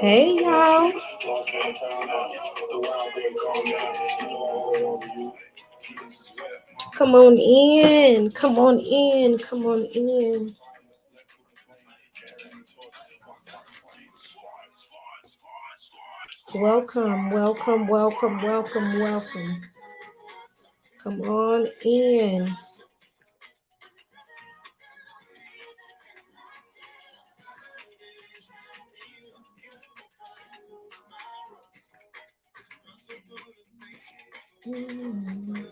Hey y'all. Come on in. Come on in. Come on in. Welcome, welcome, welcome, welcome, welcome. Come on in. Mm.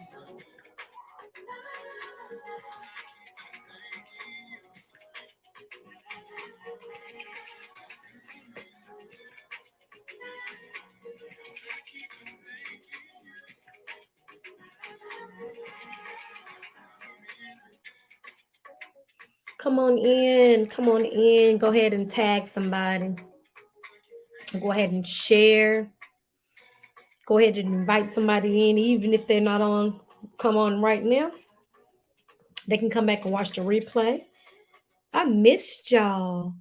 Come on in. Come on in. Go ahead and tag somebody. Go ahead and share. Go ahead and invite somebody in, even if they're not on. Come on right now. They can come back and watch the replay. I missed y'all.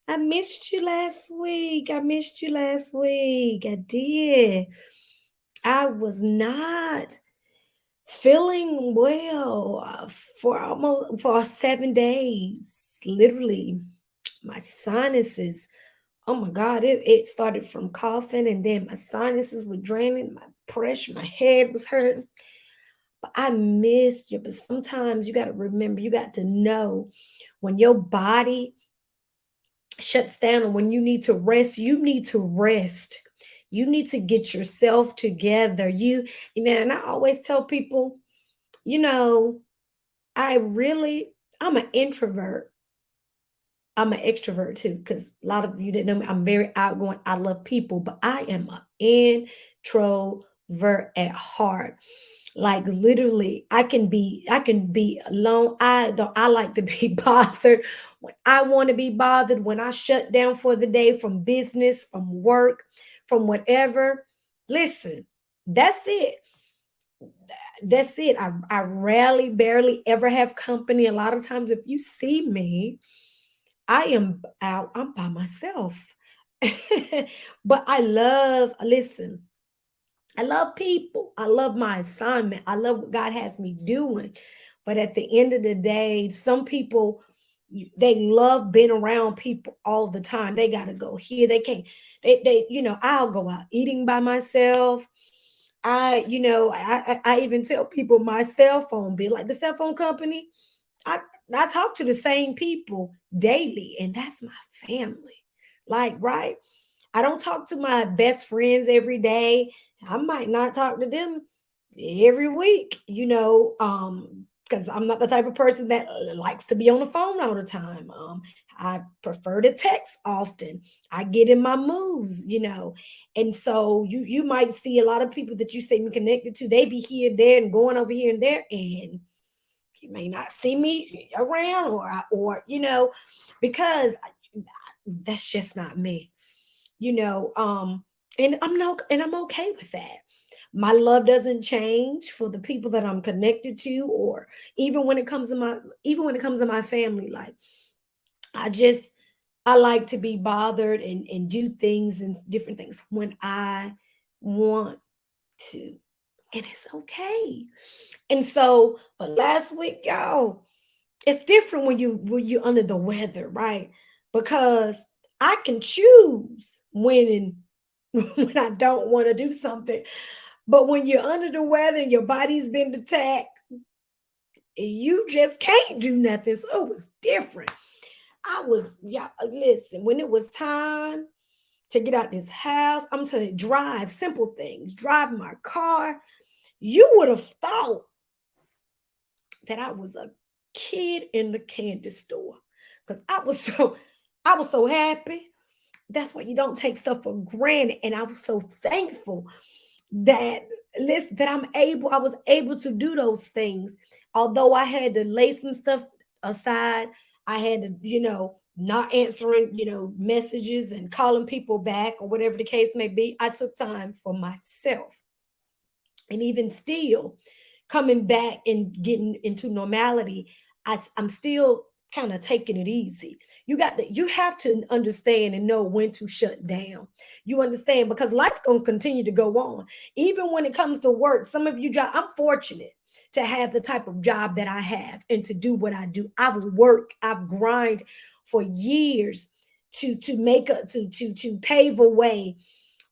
I missed you last week. I missed you last week. I did. I was not feeling well for 7 days. Literally, my sinuses. Oh my God, it started from coughing and then my sinuses were draining, my pressure, my head was hurting. But I missed you. But sometimes you got to remember, you got to know when your body shuts down and when you need to rest, you need to rest. You need to get yourself together. And I always tell people, you know, I'm an introvert. I'm an extrovert too, because a lot of you didn't know me. I'm very outgoing. I love people, but I am an introvert at heart. Like literally, I can be alone. I like to be bothered when I want to be bothered, when I shut down for the day from business, from work, from whatever. Listen, that's it. That's it. I rarely, barely ever have company. A lot of times, if you see me, I am out, I'm by myself. But listen, I love people. I love my assignment. I love what God has me doing. But at the end of the day, some people, they love being around people all the time. They got to go here. They can't, I'll go out eating by myself. I even tell people my cell phone bill, like the cell phone company. I I talk to the same people daily, and that's my family. Like, right? I don't talk to my best friends every day. I might not talk to them every week, because I'm not the type of person that likes to be on the phone all the time. I prefer to text often. I get in my moves. And so you might see a lot of people that you say me connected to. They be here, there, and going over here and there, and you may not see me around or because that's just not me you know and I'm okay with that. My love doesn't change for the people that I'm connected to, or even when it comes to my family. Like, I just I like to be bothered and do things and different things when I want to, and it's okay. And so, but last week, y'all, it's different when you're under the weather, right? Because I can choose when I don't want to do something. But when you're under the weather and your body's been attacked, you just can't do nothing. So it was different. Yeah, listen, when it was time to get out this house, I'm telling you, drive, simple things, drive my car. You would have thought that I was a kid in the candy store because I was so happy. That's why you don't take stuff for granted. And I was so thankful that listen, that I was able to do those things. Although I had to lay some stuff aside, I had to, not answering, messages and calling people back or whatever the case may be. I took time for myself. And even still, coming back and getting into normality, I'm still kind of taking it easy. You have to understand and know when to shut down. You understand, because life's gonna continue to go on. Even when it comes to work, some of you job, I'm fortunate to have the type of job that I have and to do what I do. I've grind for years to make a to pave a way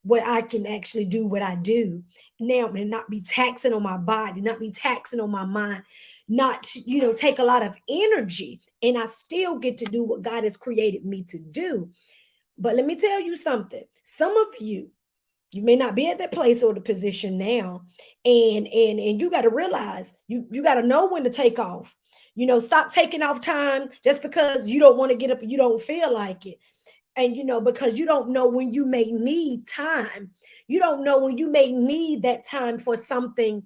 where I can actually do what I do now and not be taxing on my body, not be taxing on my mind, not, take a lot of energy. And I still get to do what God has created me to do. But let me tell you something. Some of you may not be at that place or the position now. And you got to realize you got to know when to take off. Stop taking off time just because you don't want to get up and you don't feel like it. And because you don't know when you may need time. You don't know when you may need that time for something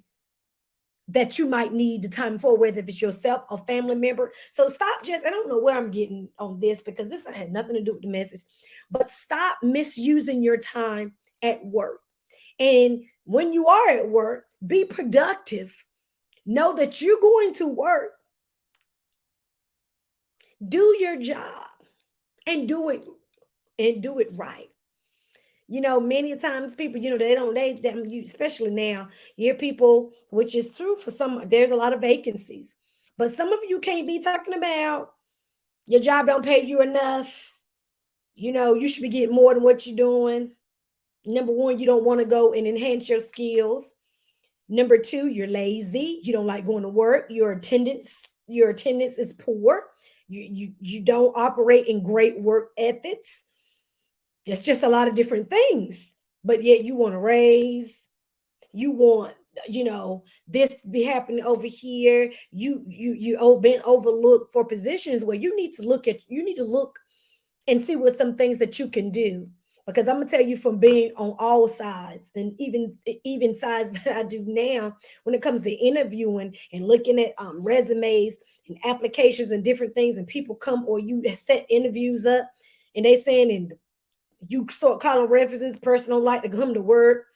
that you might need the time for, whether if it's yourself or family member. So stop just, I don't know where I'm getting on this because this had nothing to do with the message, but stop misusing your time at work. And when you are at work, be productive. Know that you're going to work. Do your job and do it right. Many times people, especially now, you hear people, which is true for some, there's a lot of vacancies, but some of you can't be talking about your job don't pay you enough. You should be getting more than what you're doing. Number one, you don't want to go and enhance your skills. Number two, you're lazy. You don't like going to work. Your attendance is poor. You don't operate in great work ethics. It's just a lot of different things, but yet you want to raise, you want, this be happening over here. You been overlooked for positions where you need to look and see what some things that you can do. Because I'm gonna tell you, from being on all sides and even sides that I do now, when it comes to interviewing and looking at resumes and applications and different things, and people come or you set interviews up and they saying, and you start calling references, the person don't like to come to work.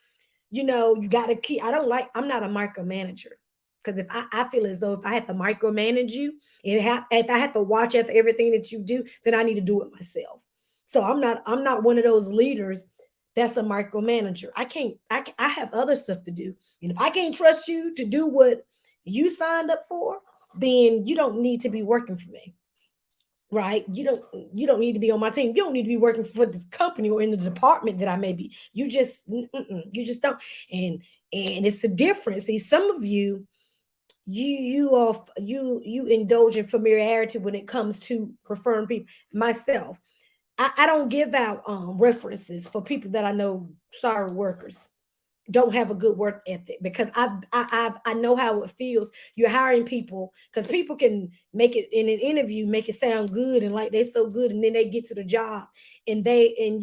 You got to keep, I'm not a micromanager. Because if I feel as though if I had to micromanage you, if I had to watch after everything that you do, then I need to do it myself. So I'm not one of those leaders that's a micromanager. I have other stuff to do. And if I can't trust you to do what you signed up for, then you don't need to be working for me. Right? You don't need to be on my team. You don't need to be working for this company or in the department that I may be. You just don't. And it's a difference. See, some of you indulge in familiarity when it comes to preferring people. Myself, I don't give out references for people that I know, sorry, workers don't have a good work ethic, because I know how it feels. You're hiring people because people can make it in an interview, make it sound good and like they're so good, and then they get to the job and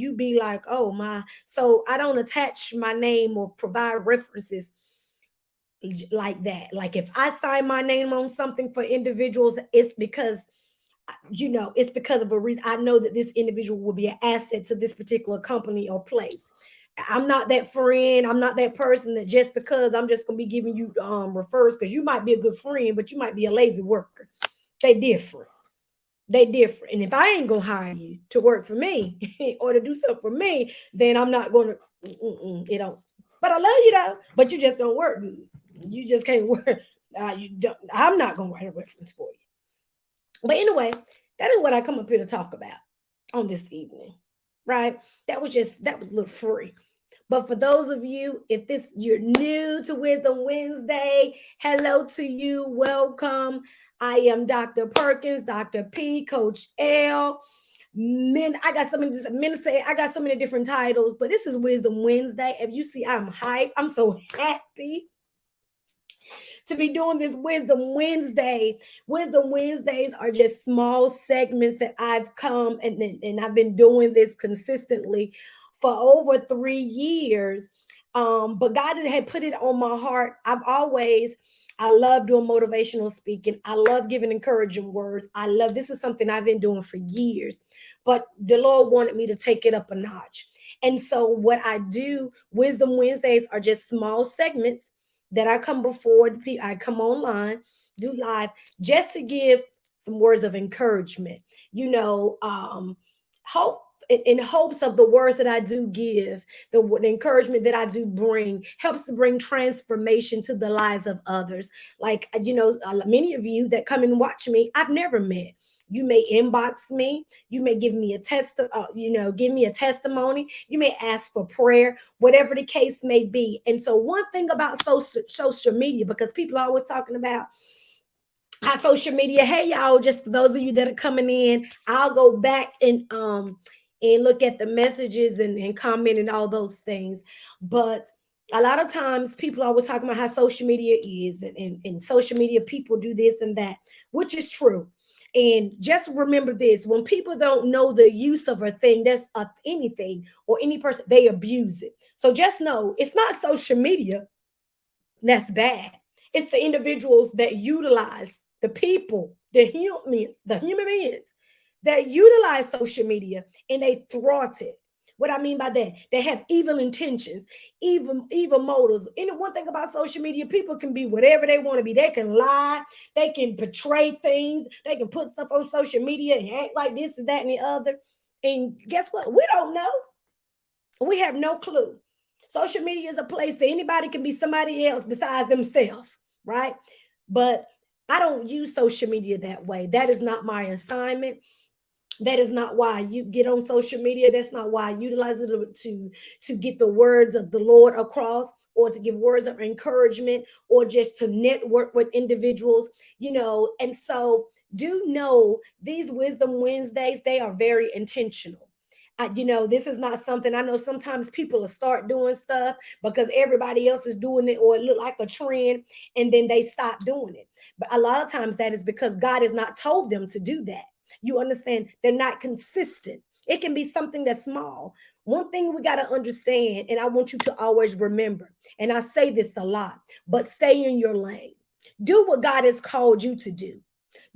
you be like, oh my. So I don't attach my name or provide references like that. Like if I sign my name on something for individuals, it's because it's because of a reason. I know that this individual will be an asset to this particular company or place. I'm not that friend. I'm not that person that just because I'm just gonna be giving you refers, because you might be a good friend, but you might be a lazy worker. They different. And if I ain't gonna hire you to work for me or to do something for me, then I'm not gonna. It don't. But I love you though. But you just don't work good. You just can't work. I'm not gonna write a reference for you. But anyway, that is what I come up here to talk about on this evening. Right? That was a little free. But for those of you, if you're new to Wisdom Wednesday, hello to you. Welcome. I am Dr. Perkins, Dr. P, Coach L. I got so many different titles, but this is Wisdom Wednesday. If you see, I'm hyped. I'm so happy to be doing this Wisdom Wednesday. Wisdom Wednesdays are just small segments that I've come and I've been doing this consistently for over 3 years. But God had put it on my heart. I love doing motivational speaking. I love giving encouraging words. This is something I've been doing for years, but the Lord wanted me to take it up a notch. And so what I do, Wisdom Wednesdays are just small segments that I come before the people. I come online, do live, just to give some words of encouragement, hope, in hopes of the words that I do give, the encouragement that I do bring helps to bring transformation to the lives of others. Like, many of you that come and watch me, I've never met. You may inbox me. You may give me a give me a testimony. You may ask for prayer, whatever the case may be. And so one thing about social media, because people are always talking about how social media, hey y'all, just for those of you that are coming in, I'll go back and look at the messages and comment and all those things. But a lot of times people always talking about how social media is, and social media people do this and that, which is true. And just remember this: when people don't know the use of a thing, that's anything or any person, they abuse it. So just know it's not social media that's bad. It's the individuals that utilize, the people, the human beings that utilize social media and they thwart it. What I mean by that, they have evil intentions, evil motives. And one thing about social media, people can be whatever they want to be. They can lie, they can portray things, they can put stuff on social media and act like this and that and the other. And guess what? We don't know. We have no clue. Social media is a place that anybody can be somebody else besides themselves, right? But I don't use social media that way. That is not my assignment. That is not why you get on social media. That's not why I utilize it to get the words of the Lord across, or to give words of encouragement, or just to network with individuals, And so do know these Wisdom Wednesdays, they are very intentional. This is not something, I know sometimes people will start doing stuff because everybody else is doing it, or it look like a trend, and then they stop doing it. But a lot of times that is because God has not told them to do that. You understand? They're not consistent. It can be something that's small. One thing we got to understand, and I want you to always remember, and I say this a lot, but stay in your lane. Do what God has called you to do.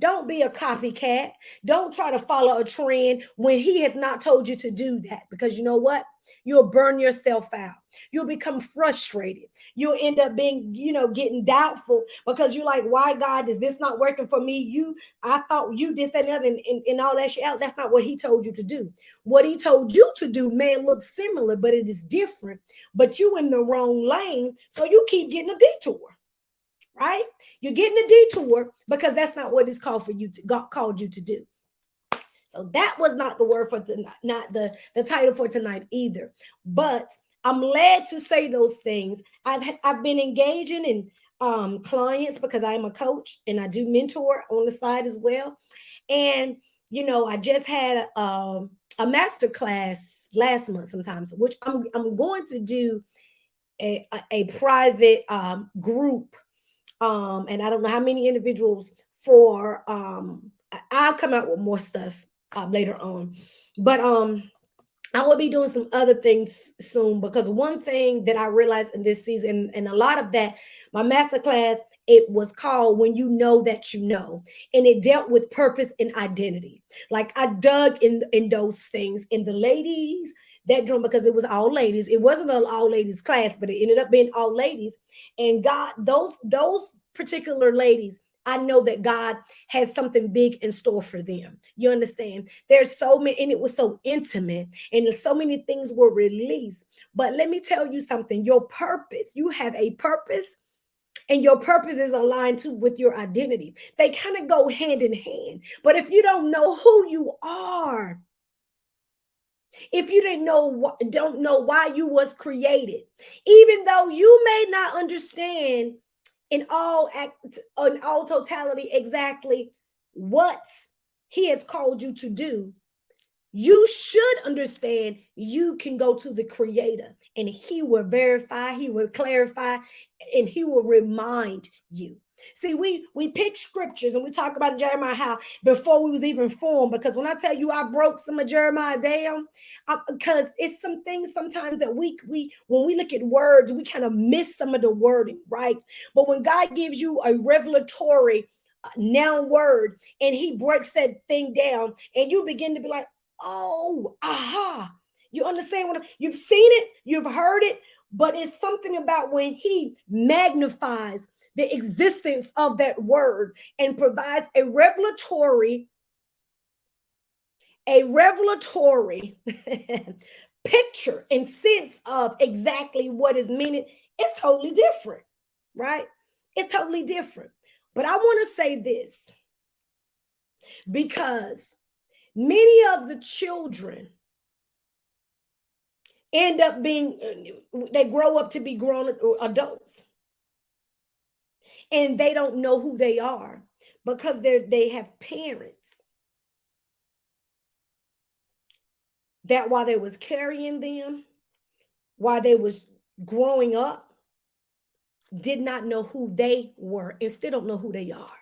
Don't be a copycat. Don't try to follow a trend when he has not told you to do that, because you know what? You'll burn yourself out. You'll become frustrated. You'll end up being, getting doubtful because you're like, why, God, is this not working for me? I thought you did that and other, and all that shit out. That's not what he told you to do. What he told you to do may look similar, but it is different. But you in the wrong lane, so you keep getting a detour. Right? You're getting a detour because that's not what it's called for you to God called you to do. So that was not the word for tonight, not the title for tonight either. But I'm led to say those things. I've been engaging in clients because I'm a coach and I do mentor on the side as well. And I just had a master class last month sometimes, which I'm going to do a private group, and I don't know how many individuals for I'll come out with more stuff later on. But I will be doing some other things soon, because one thing that I realized in this season, and a lot of that, my masterclass, it was called When You Know That You Know, and it dealt with purpose and identity. Like I dug in those things, and the ladies that joined, because it was all ladies. It wasn't an all ladies class, but it ended up being all ladies. And God, those particular ladies, I know that God has something big in store for them. You understand? There's so many, and it was so intimate, and so many things were released. But let me tell you something: your purpose, you have a purpose, and your purpose is aligned with your identity. They kind of go hand in hand. But if you don't know who you are, if you don't know why you was created, even though you may not understand in all totality exactly what he has called you to do, you should understand you can go to the creator and he will verify, he will clarify, and he will remind you. See, we pick scriptures and we talk about Jeremiah how before we was even formed. Because when I tell you I broke some of Jeremiah down, because it's some things sometimes that we when we look at words, we kind of miss some of the wording, right? But when God gives you a revelatory noun word and He breaks that thing down, and you begin to be like, oh, aha. You understand you've seen it, you've heard it, but it's something about when He magnifies the existence of that word and provides a revelatory picture and sense of exactly what is meaning. It's totally different, right? It's totally different. But I want to say this, because many of the children end up being, they grow up to be grown adults, and they don't know who they are because they have parents that while they was carrying them, while they was growing up, did not know who they were and still don't know who they are.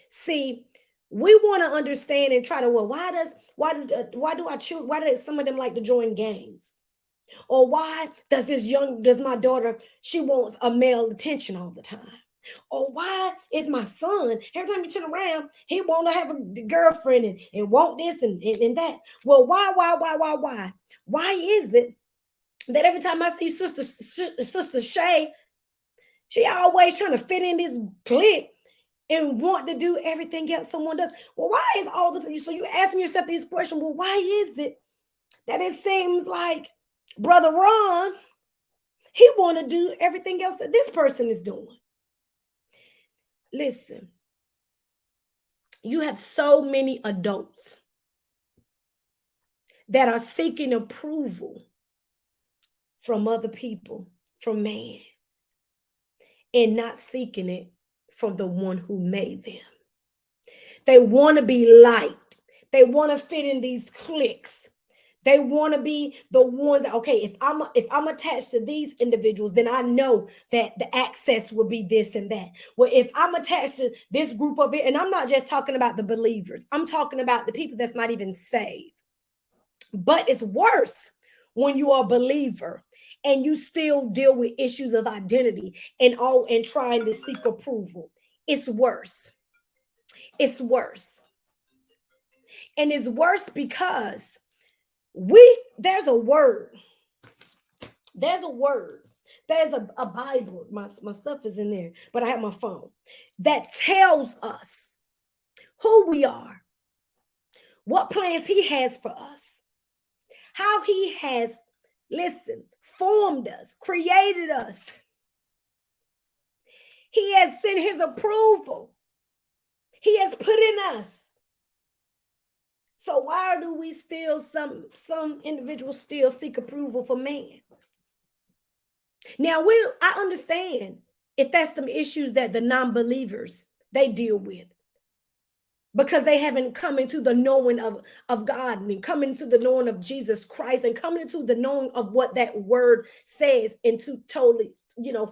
See, we want to understand and try to, well, why do some of them like to join gangs? Or why does my daughter, she wants a male attention all the time? Or why is my son, every time you turn around, he want to have a girlfriend and want this and that? Well, why? Why is it that every time I see Sister Shay, she always trying to fit in this clique and want to do everything else someone does? Well, why is all this? So you asking yourself these questions, well, why is it that it seems like Brother Ron, he want to do everything else that this person is doing? Listen, you have so many adults that are seeking approval from other people, from man, and not seeking it from the one who made them. They want to be liked. They want to fit in these cliques. They want to be the ones that, okay, if I'm attached to these individuals, then I know that the access will be this and that. Well, if I'm attached to this group of it, and I'm not just talking about the believers, I'm talking about the people that's not even saved. But it's worse when you are a believer and you still deal with issues of identity and trying to seek approval. It's worse. It's worse. And it's worse because there's a word. There's a word. There's a Bible. My stuff is in there, but I have my phone that tells us who we are, what plans He has for us, how He has, formed us, created us. He has sent His approval. He has put in us. So why do we still, some individuals still seek approval from man? Now, I understand if that's the issues that the non-believers, they deal with, because they haven't come into the knowing of God and coming into the knowing of Jesus Christ and coming into the knowing of what that word says into totally,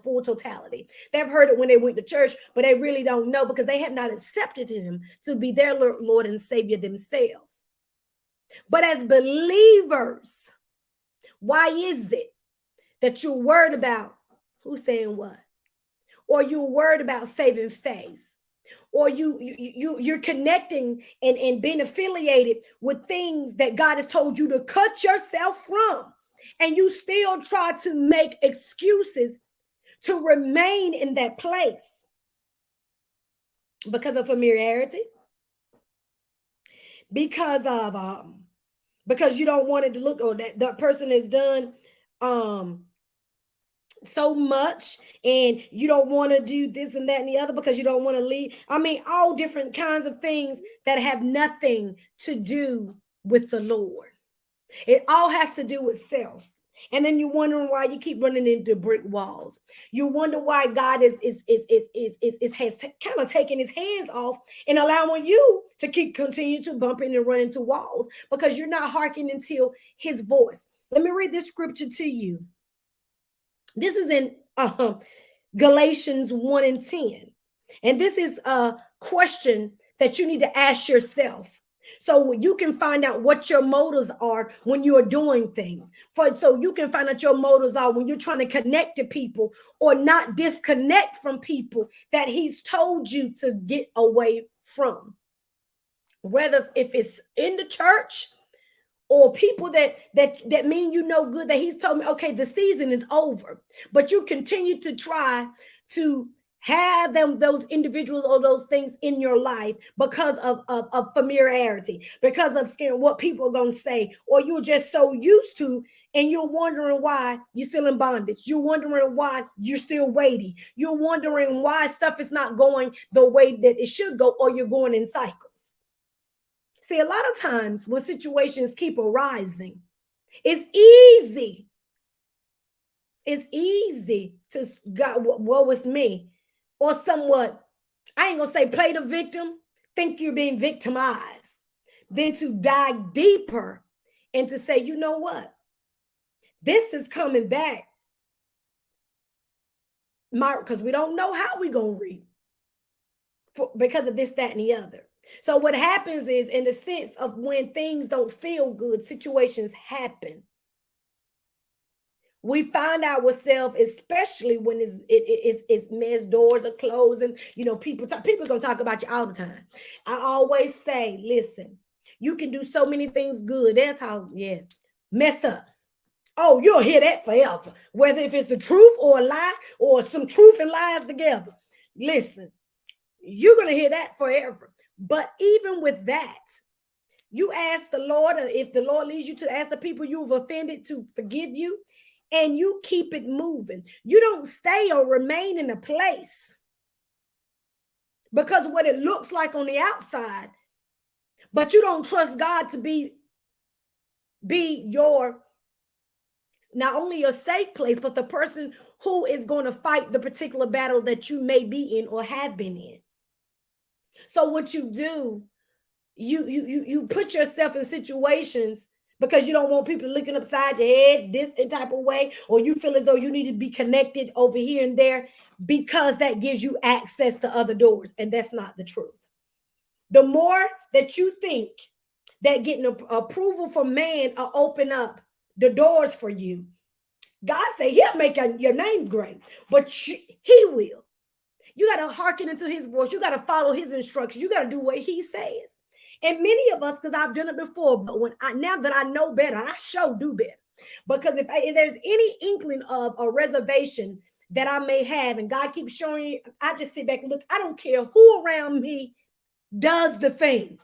full totality. They've heard it when they went to church, but they really don't know because they have not accepted Him to be their Lord and Savior themselves. But as believers, why is it that you're worried about who's saying what? Or you're worried about saving face? Or you're connecting and being affiliated with things that God has told you to cut yourself from, and you still try to make excuses to remain in that place because of familiarity, because you don't want it to look, or that person has done so much, and you don't want to do this and that and the other because you don't want to leave. I mean, all different kinds of things that have nothing to do with the Lord. It all has to do with self. And then you're wondering why you keep running into brick walls. You wonder why God has kind of taken His hands off and allowing you to continue to bump in and run into walls because you're not hearkening to His voice. Let me read this scripture to you. This is in Galatians 1:10. And this is a question that you need to ask yourself, so you can find out what your motives are when you are doing things. So you can find out your motives are when you're trying to connect to people or not disconnect from people that he's told you to get away from. Whether if it's in the church or people that mean you no good, that he's told me, okay, the season is over, but you continue to try to have those individuals or those things in your life because of familiarity, because of scared what people are going to say, or you're just so used to, and you're wondering why you're still in bondage. You're wondering why you're still waiting. You're wondering why stuff is not going the way that it should go, or you're going in cycles. See, a lot of times when situations keep arising, it's easy. It's easy to God, what was me? Or somewhat, I ain't gonna say play the victim, think you're being victimized, then to dive deeper and to say, you know what? This is coming back. Because we don't know how we're gonna reap because of this, that, and the other. So what happens is, in the sense of when things don't feel good, situations happen. We find ourselves, especially when it's men's doors are closing. You know, people gonna talk about you all the time. I always say, listen, you can do so many things good. They'll talk, yeah, mess up. Oh, you'll hear that forever. Whether if it's the truth or a lie, or some truth and lies together. Listen, you're gonna hear that forever. But even with that, you ask the Lord, or if the Lord leads you to ask the people you've offended to forgive you, and you keep it moving. You don't stay or remain in a place because of what it looks like on the outside, but you don't trust God to be your, not only your safe place, but the person who is going to fight the particular battle that you may be in or have been in. So what you do, you put yourself in situations because you don't want people looking upside your head this type of way, or you feel as though you need to be connected over here and there because that gives you access to other doors. And that's not the truth. The more that you think that getting approval from man will open up the doors for you, God say he'll make your name great, but he will. You got to hearken into his voice. You got to follow his instructions. You got to do what he says. And many of us, because I've done it before, but now that I know better, I sure do better. Because if there's any inkling of a reservation that I may have, and God keeps showing you, I just sit back and look. I don't care who around me does the thing.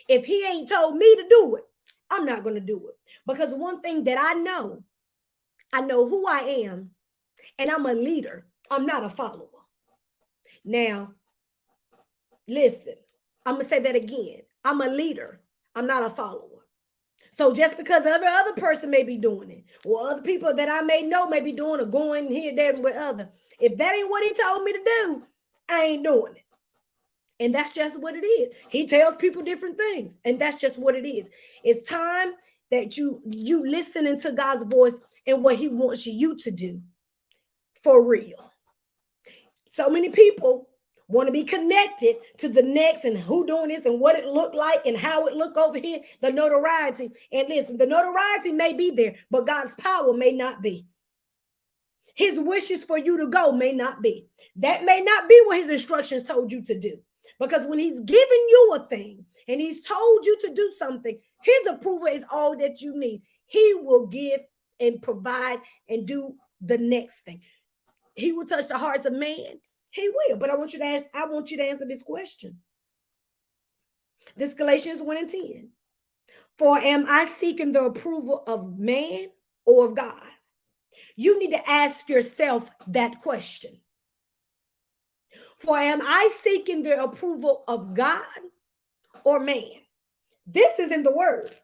If he ain't told me to do it, I'm not going to do it. Because one thing that I know who I am, and I'm a leader. I'm not a follower. Now, listen, I'm going to say that again. I'm a leader. I'm not a follower. So just because every other person may be doing it, or other people that I may know may be doing, or going here, there, and with other, if that ain't what he told me to do, I ain't doing it. And that's just what it is. He tells people different things, and that's just what it is. It's time that you listen into God's voice and what he wants you to do for real. So many people want to be connected to the next and who doing this and what it looked like and how it looked over here, the notoriety. And listen, the notoriety may be there, but God's power may not be. His wishes for you to go may not be. That may not be what his instructions told you to do. Because when he's given you a thing and he's told you to do something, his approval is all that you need. He will give and provide and do the next thing. He will touch the hearts of man. He will. But I want you to answer this question. This Galatians 1:10. For am I seeking the approval of man or of God? You need to ask yourself that question. For am I seeking the approval of God or man? This is in the word.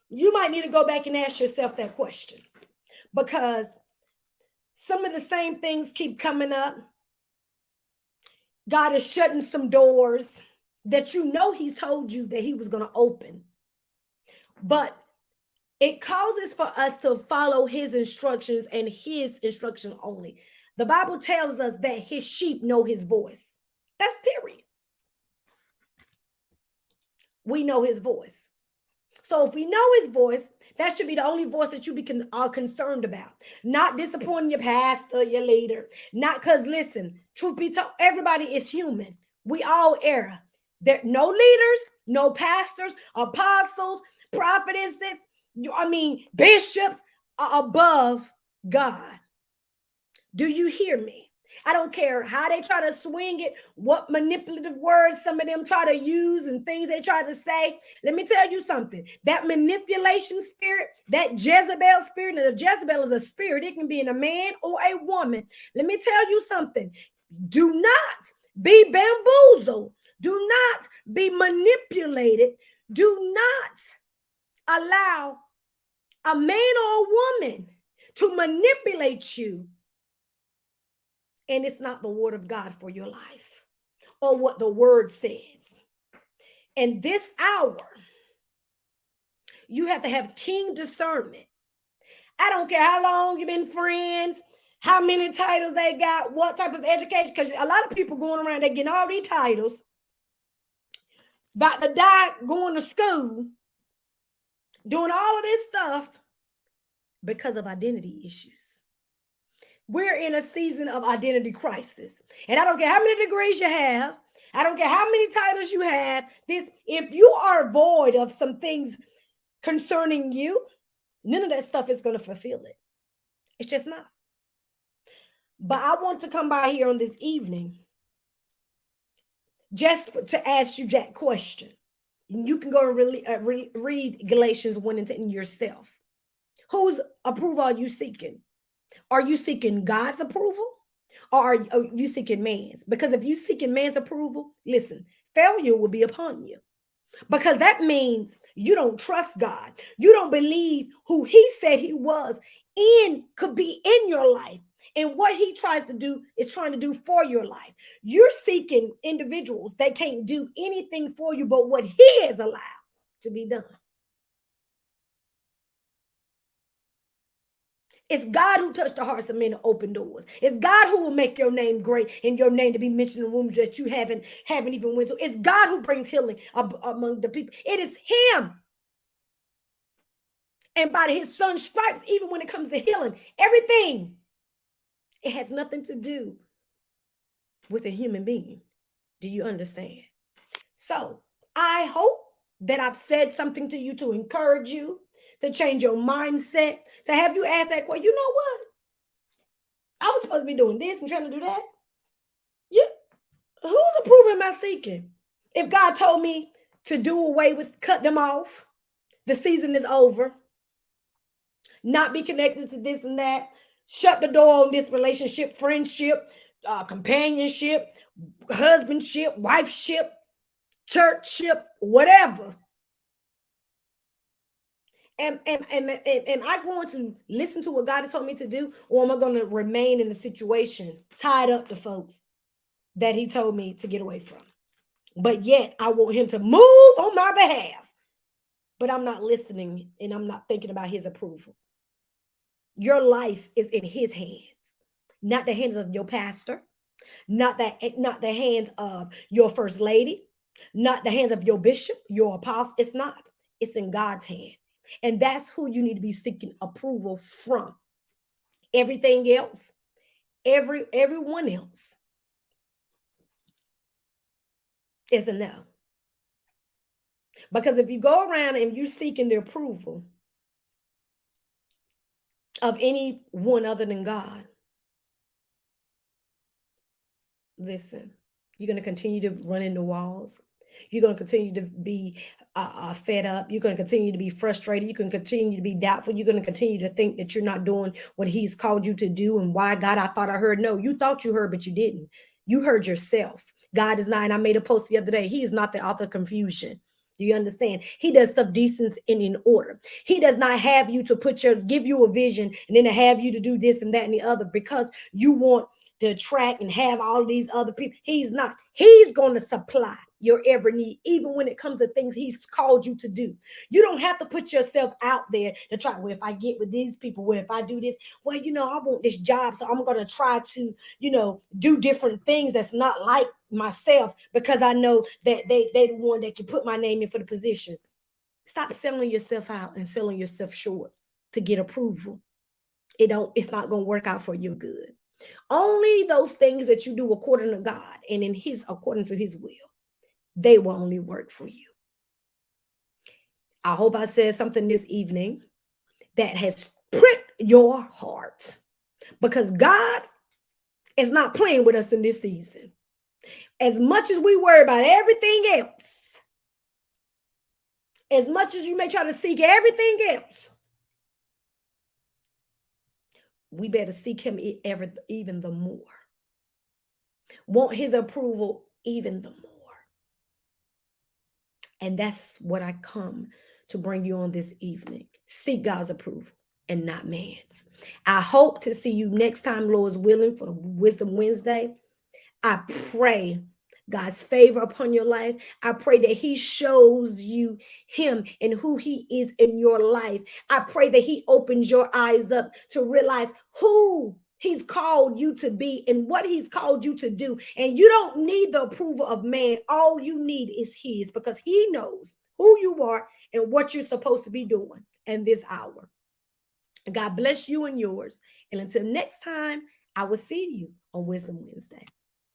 You might need to go back and ask yourself that question, because some of the same things keep coming up. God is shutting some doors that you know he's told you that he was going to open. But it causes for us to follow his instructions and his instruction only. The Bible tells us that his sheep know his voice. That's period. We know his voice. So if we know his voice, that should be the only voice that you are concerned about. Not disappointing your pastor, your leader. Not because, listen, truth be told, everybody is human. We all err. There no leaders, no pastors, apostles, prophetesses, bishops are above God. Do you hear me? I don't care how they try to swing it, what manipulative words some of them try to use and things they try to say. Let me tell you something. That manipulation spirit, that Jezebel spirit, and a Jezebel is a spirit. It can be in a man or a woman. Let me tell you something. Do not be bamboozled. Do not be manipulated. Do not allow a man or a woman to manipulate you. And it's not the word of God for your life or what the word says. In this hour, you have to have keen discernment. I don't care how long you've been friends, how many titles they got, what type of education, because a lot of people going around, they getting all these titles, about to die, going to school, doing all of this stuff because of identity issues. We're in a season of identity crisis. And I don't care how many degrees you have. I don't care how many titles you have. If you are void of some things concerning you, none of that stuff is going to fulfill it. It's just not. But I want to come by here on this evening just to ask you that question. You can go and read Galatians 1 and 10 yourself. Whose approval are you seeking? Are you seeking God's approval or are you seeking man's? Because if you seeking man's approval, listen, failure will be upon you. Because that means you don't trust God. You don't believe who he said he was and could be in your life. And what he tries to do is trying to do for your life. You're seeking individuals that can't do anything for you but what he has allowed to be done. It's God who touched the hearts of men to open doors. It's God who will make your name great and your name to be mentioned in rooms that you haven't even went to. It's God who brings healing among the people. It is him. And by his son's stripes, even when it comes to healing, everything, it has nothing to do with a human being. Do you understand? So I hope that I've said something to you to encourage you, to change your mindset, to have you ask that question. You know what? I was supposed to be doing this and trying to do that. Yeah. Whose approval am I seeking? If God told me to do away with, cut them off, the season is over, not be connected to this and that, shut the door on this relationship, friendship, companionship, husbandship, wifeship, churchship, whatever. Am I going to listen to what God has told me to do, or am I going to remain in the situation tied up to folks that he told me to get away from? But yet I want him to move on my behalf, but I'm not listening and I'm not thinking about his approval. Your life is in his hands, not the hands of your pastor, not the hands of your first lady, not the hands of your bishop, your apostle. It's not. It's in God's hands. And that's who you need to be seeking approval from. Everything else, everyone else is a no. Because if you go around and you're seeking the approval of anyone other than God, listen, you're going to continue to run into walls. You're going to continue to be fed up. You're going to continue to be frustrated. You can continue to be doubtful. You're going to continue to think that you're not doing what he's called you to do. And why, God, I thought I heard. No, you thought you heard, but you didn't. You heard yourself. God is not, and I made a post the other day, he is not the author of confusion. Do you understand? He does stuff decent and in order. He does not have you to give you a vision and then to have you to do this and that and the other because you want to attract and have all these other people. He's not. He's going to supply your every need, even when it comes to things he's called you to do. You don't have to put yourself out there to try, well, if I get with these people, well, if I do this, well, I want this job, so I'm going to try to, do different things that's not like myself, because I know that they the one that can put my name in for the position. Stop selling yourself out and selling yourself short to get approval. It's not going to work out for your good. Only those things that you do according to God and according to his will, they will only work for you. I hope I said something this evening that has pricked your heart, because God is not playing with us in this season. As much as we worry about everything else, as much as you may try to seek everything else, we better seek him even the more. Want his approval even the more. And that's what I come to bring you on this evening. Seek God's approval and not man's. I hope to see you next time, Lord's willing, for Wisdom Wednesday. I pray God's favor upon your life. I pray that he shows you him and who he is in your life. I pray that he opens your eyes up to realize who he's called you to be and what he's called you to do. And you don't need the approval of man. All you need is his, because he knows who you are and what you're supposed to be doing in this hour. God bless you and yours. And until next time, I will see you on Wisdom Wednesday.